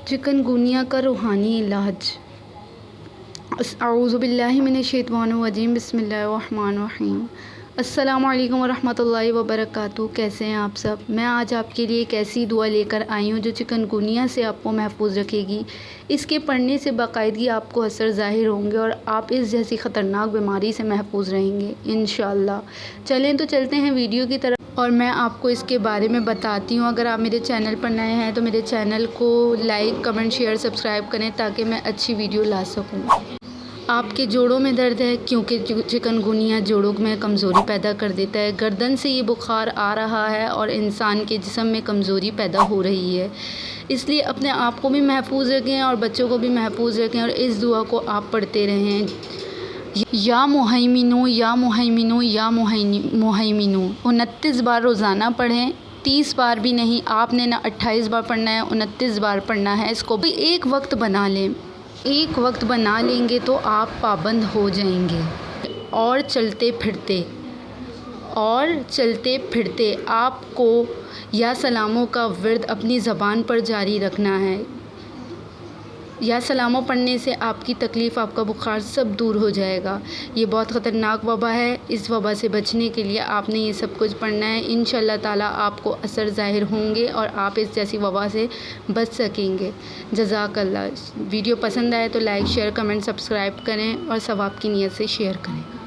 Chicken गुनिया का रूहानी इलाज। अऊज़ु बिल्लाहि मिनश्शैतानिर रजीम, बिस्मिल्लाहिर्रहमानिर रहीम। अस्सलामु अलैकुम वरहमतुल्लाहि वबरकातुहू। कैसे हैं आप सब? मैं आज आपके लिए एक ऐसी दुआ लेकर आई हूँ जो चिकनगुनिया से आपको महफूज रखेगी। इसके पढ़ने से बाकायदगी आपको असर ज़ाहिर होंगे और आप इस जैसी ख़तरनाक बीमारी से महफूज रहेंगे इंशाअल्लाह। चलें तो चलते हैं वीडियो की तरफ और मैं आपको इसके बारे में बताती हूँ। अगर आप मेरे चैनल पर नए हैं तो मेरे चैनल को लाइक, कमेंट, शेयर, सब्सक्राइब करें ताकि मैं अच्छी वीडियो ला सकूँ। आपके जोड़ों में दर्द है क्योंकि चिकनगुनिया जोड़ों में कमज़ोरी पैदा कर देता है। गर्दन से ये बुखार आ रहा है और इंसान के जिस्म में कमज़ोरी पैदा हो रही है, इसलिए अपने आप को भी महफूज रखें और बच्चों को भी महफूज रखें और इस दुआ को आप पढ़ते रहें। या मुहैमिनो या मुहैमिनो या मुहैमिनो 29 बार रोज़ाना पढ़ें। 30 बार भी नहीं, आपने ना 28 बार पढ़ना है, 29 बार पढ़ना है। इसको भी एक वक्त बना लें। एक वक्त बना लेंगे तो आप पाबंद हो जाएंगे। और चलते फिरते आपको या सलामों का विर्द अपनी ज़बान पर जारी रखना है। या सलामों पढ़ने से आपकी तकलीफ़, आपका बुखार सब दूर हो जाएगा। ये बहुत ख़तरनाक वबा है। इस वबा से बचने के लिए आपने ये सब कुछ पढ़ना है। इंशाअल्लाह ताला आपको असर ज़ाहिर होंगे और आप इस जैसी वबा से बच सकेंगे। जज़ाकल्लाह। वीडियो पसंद आए तो लाइक, शेयर, कमेंट, सब्सक्राइब करें और सवाब की नीयत से शेयर करें।